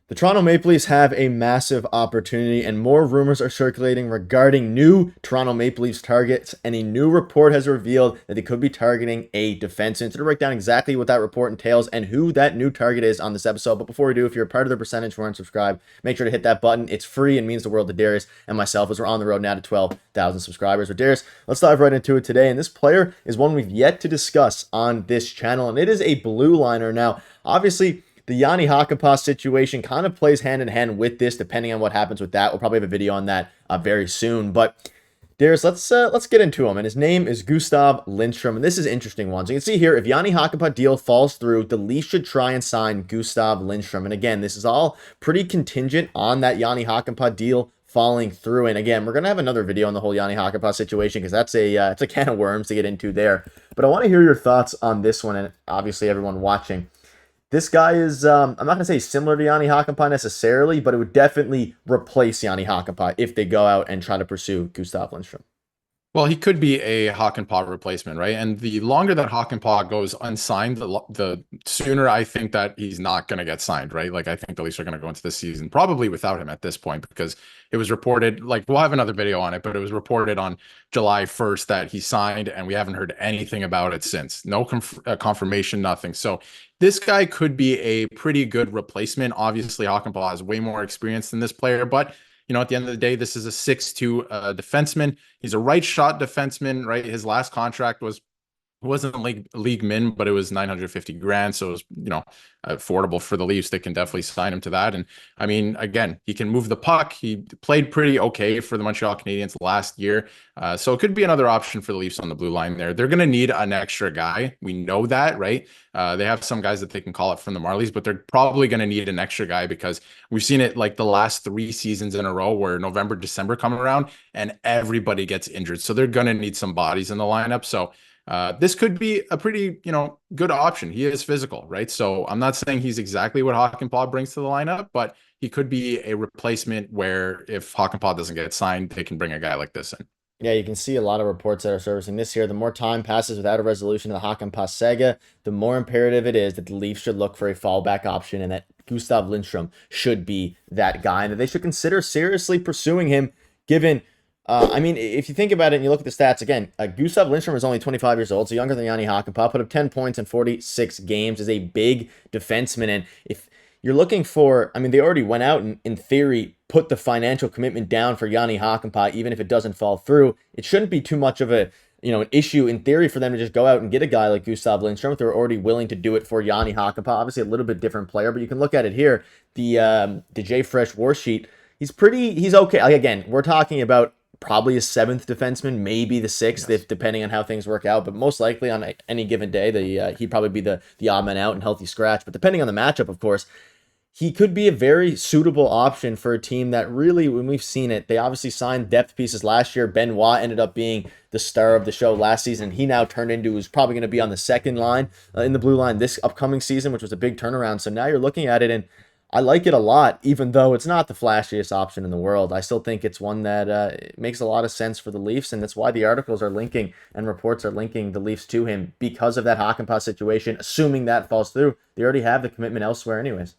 The Toronto Maple Leafs have a massive opportunity, and more rumors are circulating regarding new Toronto Maple Leafs targets. And a new report has revealed that they could be targeting a defenseman. So, to break down exactly what that report entails and who that new target is on this episode. But before we do, if you're a part of the percentage who aren't subscribed, make sure to hit that button. It's free and means the world to Darius and myself as we're on the road now to 12,000 subscribers. But Darius, let's dive right into it today. And this player is one we've yet to discuss on this channel, and it is a blue liner. Now, obviously, the Yanni Hakanpää situation kind of plays hand in hand with this, depending on what happens with that. We'll probably have a video on that very soon. But Darius, let's get into him. And his name is Gustav Lindstrom. And this is an interesting one. So you can see here, if Yanni Hakanpää deal falls through, the Leafs should try and sign Gustav Lindstrom. And again, this is all pretty contingent on that Yanni Hakanpää deal falling through. And again, we're going to have another video on the whole Yanni Hakanpää situation because that's it's a can of worms to get into there. But I want to hear your thoughts on this one, and obviously everyone watching. This guy is, I'm not going to say similar to Yanni Hakanpää necessarily, but it would definitely replace Yanni Hakanpää if they go out and try to pursue Gustav Lindstrom. Well, he could be a Hakanpää replacement, right? And the longer that Hakanpää goes unsigned, the sooner I think that he's not going to get signed, right? Like, I think the Leafs are going to go into this season probably without him at this point, because it was reported, like, we'll have another video on it, but it was reported on July 1st that he signed, and we haven't heard anything about it since. No confirmation, nothing. So this guy could be a pretty good replacement. Obviously, Hakanpää has way more experience than this player, but at the end of the day, this is a 6'2" defenseman. He's a right shot defenseman, right? His last contract wasn't league min, but it was 950 grand. So it was, affordable for the Leafs. They can definitely sign him to that. And I mean, again, he can move the puck. He played pretty okay for the Montreal Canadiens last year. So it could be another option for the Leafs on the blue line there. They're going to need an extra guy. We know that, right? They have some guys that they can call up from the Marlies, but they're probably going to need an extra guy because we've seen it like the last 3 seasons in a row where November, December come around and everybody gets injured. So they're going to need some bodies in the lineup. So this could be a pretty, good option. He is physical, right? So I'm not saying he's exactly what Hakanpää brings to the lineup, but he could be a replacement where if Hakanpää doesn't get signed, they can bring a guy like this in. Yeah, you can see a lot of reports that are surfacing this year. The more time passes without a resolution of the Hakanpää saga, the more imperative it is that the Leafs should look for a fallback option and that Gustav Lindstrom should be that guy and that they should consider seriously pursuing him given if you think about it and you look at the stats again, Gustav Lindstrom is only 25 years old, so younger than Yanni Hakanpää, put up 10 points in 46 games, is a big defenseman. And if you're looking for, they already went out and, in theory, put the financial commitment down for Yanni Hakanpää, even if it doesn't fall through. It shouldn't be too much of an issue in theory for them to just go out and get a guy like Gustav Lindstrom if they're already willing to do it for Yanni Hakanpää. Obviously, a little bit different player, but you can look at it here. The J Fresh war sheet, he's okay. Like, again, we're talking about probably a 7th defenseman, maybe the 6th, if depending on how things work out. But most likely on any given day, he'd probably be the odd man out and healthy scratch. But depending on the matchup, of course, he could be a very suitable option for a team that really, when we've seen it, they obviously signed depth pieces last year. Benoit ended up being the star of the show last season. He now turned into who's probably going to be on the second line in the blue line this upcoming season, which was a big turnaround. So now you're looking at it and I like it a lot, even though it's not the flashiest option in the world. I still think it's one that makes a lot of sense for the Leafs, and that's why the articles are linking and reports are linking the Leafs to him because of that Hakanpää situation. Assuming that falls through, they already have the commitment elsewhere anyways.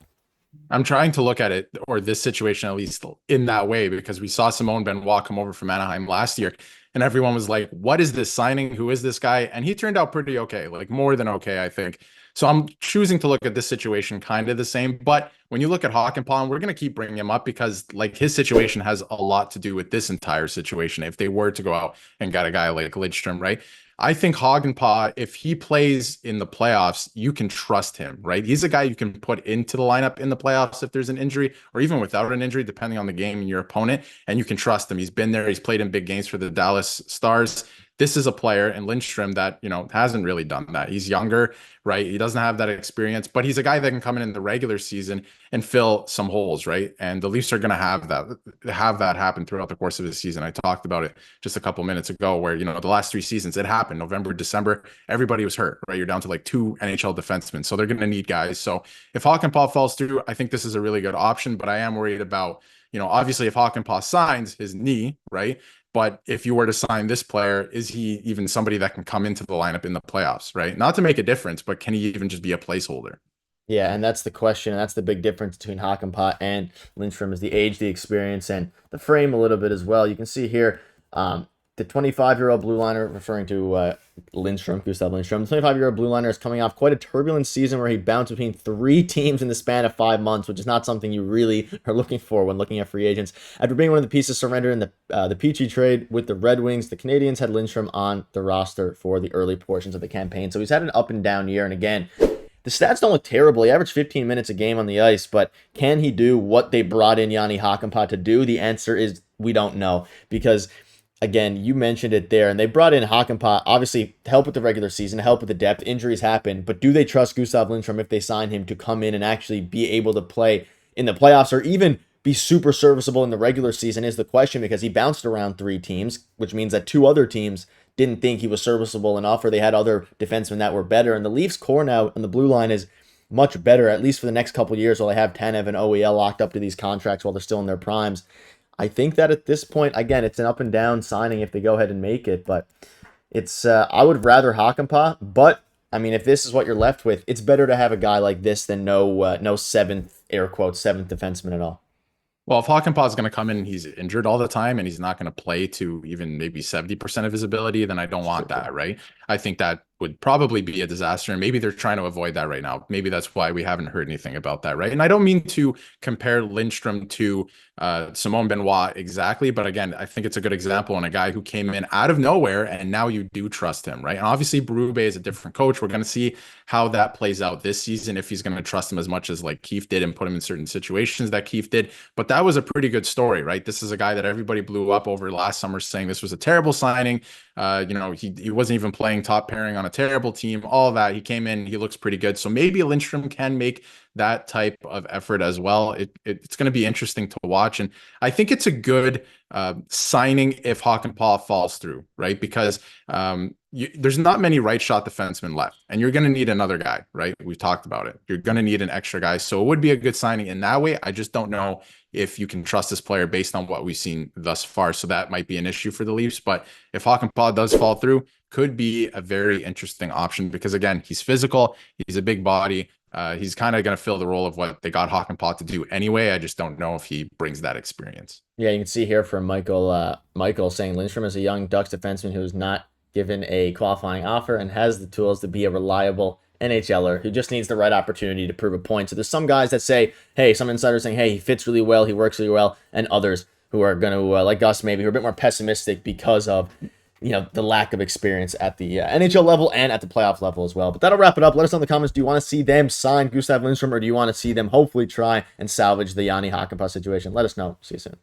I'm trying to look at it, or this situation at least, in that way, because we saw Simone Benoit come over from Anaheim last year, and everyone was like, what is this signing? Who is this guy? And he turned out pretty okay, like more than okay, I think. So I'm choosing to look at this situation kind of the same. But when you look at Hakanpää, and we're going to keep bringing him up because like his situation has a lot to do with this entire situation. If they were to go out and get a guy like Lindstrom, right? I think Hakanpää, if he plays in the playoffs, you can trust him, right? He's a guy you can put into the lineup in the playoffs if there's an injury, or even without an injury, depending on the game and your opponent, and you can trust him. He's been there. He's played in big games for the Dallas Stars. This is a player in Lindstrom that, hasn't really done that. He's younger, right? He doesn't have that experience, but he's a guy that can come in the regular season and fill some holes, right? And the Leafs are going to have that happen throughout the course of the season. I talked about it just a couple minutes ago where, the last 3 seasons, it happened. November, December, everybody was hurt, right? You're down to like 2 NHL defensemen. So they're going to need guys. So if Hakanpää falls through, I think this is a really good option, but I am worried about, obviously if Hakanpää signs his knee, right? But if you were to sign this player, is he even somebody that can come into the lineup in the playoffs, right? Not to make a difference, but can he even just be a placeholder? Yeah, and that's the question, and that's the big difference between Hakanpää and Lindstrom is the age, the experience, and the frame a little bit as well. You can see here, the 25-year-old blue liner, referring to Lindstrom, Gustav Lindstrom, the 25-year-old blue liner is coming off quite a turbulent season where he bounced between 3 teams in the span of 5 months, which is not something you really are looking for when looking at free agents. After being one of the pieces surrendered in the Peachy trade with the Red Wings, the Canadians had Lindstrom on the roster for the early portions of the campaign. So he's had an up and down year, and again, the stats don't look terrible. He averaged 15 minutes a game on the ice, but can he do what they brought in Jani Hakanpää to do? The answer is we don't know, because again, you mentioned it there, and they brought in Hakanpää, obviously, to help with the regular season, to help with the depth. Injuries happen, but do they trust Gustav Lindstrom if they sign him to come in and actually be able to play in the playoffs or even be super serviceable in the regular season is the question, because he bounced around 3 teams, which means that 2 other teams didn't think he was serviceable enough, or they had other defensemen that were better. And the Leafs core now on the blue line is much better, at least for the next couple of years, while they have Tanev and OEL locked up to these contracts while they're still in their primes. I think that at this point, again, it's an up and down signing if they go ahead and make it, but it's I would rather Hakanpää, but I mean, if this is what you're left with, it's better to have a guy like this than no seventh, air quotes, seventh defenseman at all. Well, if Hakanpää is going to come in and he's injured all the time and he's not going to play to even maybe 70% of his ability, then I don't want that, right? I think that would probably be a disaster, and maybe they're trying to avoid that right now. Maybe that's why we haven't heard anything about that, right? And I don't mean to compare Lindstrom to Simone Benoit exactly, but again, I think it's a good example on a guy who came in out of nowhere, and now you do trust him, right? And obviously, Berube is a different coach. We're going to see how that plays out this season, if he's going to trust him as much as like Keefe did and put him in certain situations that Keefe did. But that was a pretty good story, right? This is a guy that everybody blew up over last summer, saying this was a terrible signing. He wasn't even playing top pairing on a terrible team, all that. He came in, he looks pretty good. So maybe Lindstrom can make that type of effort as well. It's going to be interesting to watch. And I think it's a good signing if Hakanpää falls through, right? Because there's not many right shot defensemen left, and you're going to need another guy, right? We've talked about it. You're going to need an extra guy. So it would be a good signing in that way. I just don't know if you can trust this player based on what we've seen thus far. So that might be an issue for the Leafs. But if Hakanpää does fall through, could be a very interesting option, because again, he's physical, he's a big body. He's kind of going to fill the role of what they got Hakanpää to do anyway. I just don't know if he brings that experience. Yeah, you can see here from Michael saying Lindstrom is a young Ducks defenseman who is not given a qualifying offer and has the tools to be a reliable NHLer who just needs the right opportunity to prove a point. So there's some guys that say, hey, some insiders saying, hey, he fits really well, he works really well, and others who are going to, like us maybe, who are a bit more pessimistic because of the lack of experience at the NHL level and at the playoff level as well. But that'll wrap it up. Let us know in the comments, do you want to see them sign Gustav Lindstrom, or do you want to see them hopefully try and salvage the Jani Hakanpää situation? Let us know. See you soon.